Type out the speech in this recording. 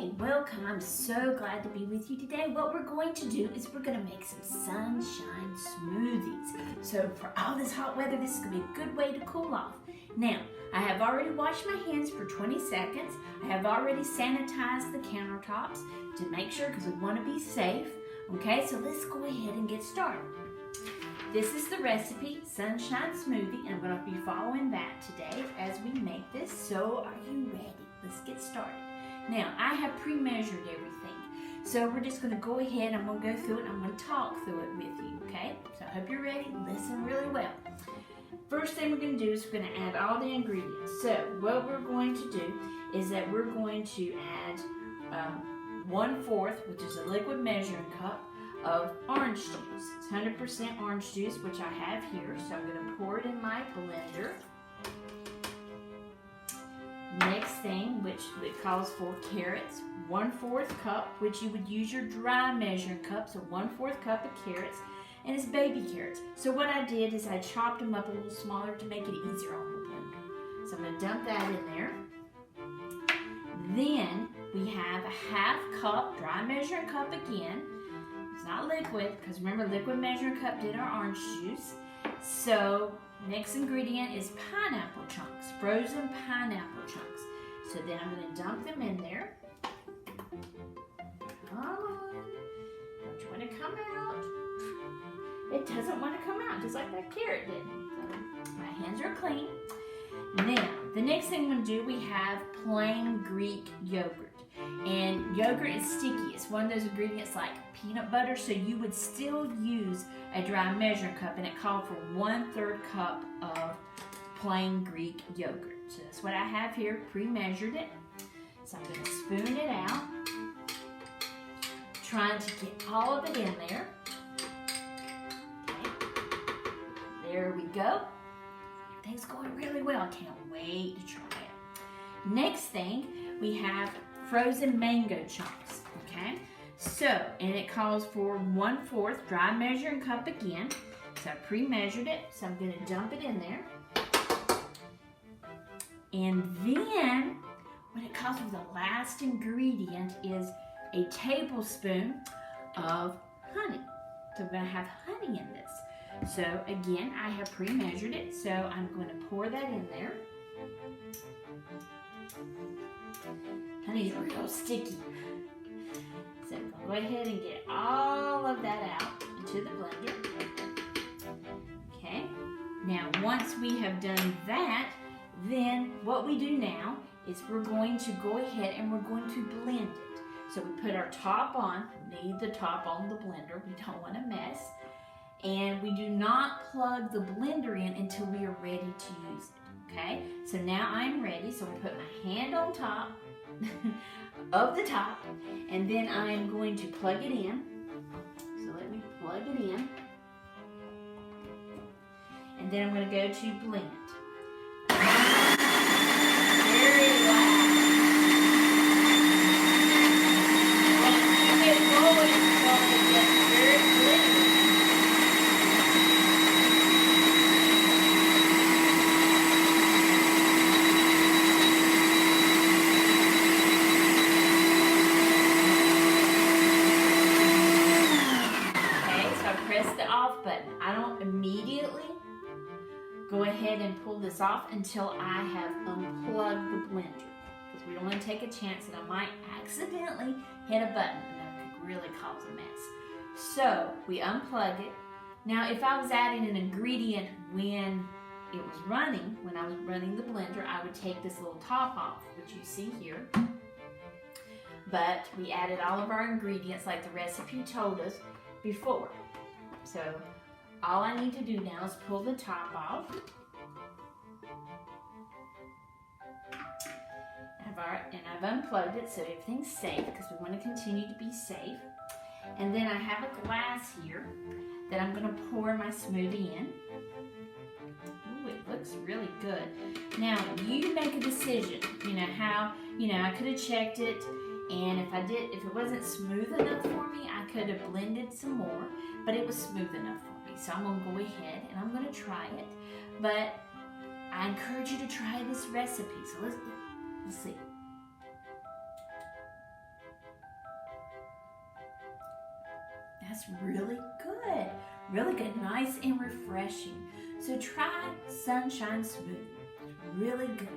Hey, welcome. I'm so glad to be with you today. What we're going to do is we're going to make some sunshine smoothies. So for all this hot weather, this is going to be a good way to cool off. Now, I have already washed my hands for 20 seconds. I have already sanitized the countertops to make sure because we want to be safe. Okay, so let's go ahead and get started. This is the recipe, sunshine smoothie, and I'm going to be following that today as we make this. So are you ready? Let's get started. Now, I have pre-measured everything. So we're just going to go ahead, I'm going to go through it, and I'm going to talk through it with you, okay? So I hope you're ready. Listen really well. First thing we're going to do is we're going to add all the ingredients. So what we're going to do is that we're going to add 1/4, which is a liquid measuring cup, of orange juice. It's 100% orange juice, which I have here. So I'm going to pour it in my blender. Next thing, which it calls for carrots, 1/4 cup, which you would use your dry measuring cup, so 1/4 cup of carrots, and it's baby carrots. So what I did is I chopped them up a little smaller to make it easier on the blender. So I'm going to dump that in there. Then we have a 1/2 cup, dry measuring cup again. It's not liquid, because remember liquid measuring cup did our orange juice. So next ingredient is pineapple chunks, frozen pineapple chunks. So then I'm going to dump them in there. Come on. Don't you want to come out? It doesn't want to come out, just like that carrot did. So my hands are clean. Now, the next thing I'm going to do, we have plain Greek yogurt. And yogurt is sticky. It's one of those ingredients like peanut butter, so you would still use a dry measuring cup, and it called for 1/3 cup of plain Greek yogurt. So that's what I have here, pre-measured it. So I'm going to spoon it out, trying to get all of it in there. Okay. There we go. Everything's going really well. I can't wait to try it. Next thing, we have frozen mango chunks, okay? So, and it calls for 1/4 dry measuring cup again. So I pre-measured it, so I'm going to dump it in there. And then, what it calls for the last ingredient is a tablespoon of honey. So we're going to have honey in this. So again, I have pre-measured it, so I'm going to pour that in there. Honey's real sticky. So I'm going to go ahead and get all of that out into the blender. Okay. Now, once we have done that, then what we do now is we're going to go ahead and we're going to blend it. So we put our top on. We need the top on the blender. We don't want to mess. And we do not plug the blender in until we are ready to use it. Okay? So now I'm ready. So I put my hand on top of the top, and then I am going to plug it in. So let me plug it in. And then I'm going to go to blend. Very loud. Keep it going until it gets very blended. Immediately go ahead and pull this off until I have unplugged the blender, because we don't want to take a chance that I might accidentally hit a button and that could really cause a mess. So we unplug it. Now if I was adding an ingredient when it was running, when I was running the blender, I would take this little top off, which you see here. But we added all of our ingredients like the recipe told us before. So all I need to do now is pull the top off. And I've unplugged it so everything's safe, because we want to continue to be safe. And then I have a glass here that I'm going to pour my smoothie in. Ooh, it looks really good. Now, you make a decision. I could have checked it, and if it wasn't smooth enough for me, I could have blended some more, but it was smooth enough for me. So I'm going to go ahead and I'm going to try it. But I encourage you to try this recipe. So let's see. that's really good. Really good, nice and refreshing. So try Sunshine Smoothie. It's really good.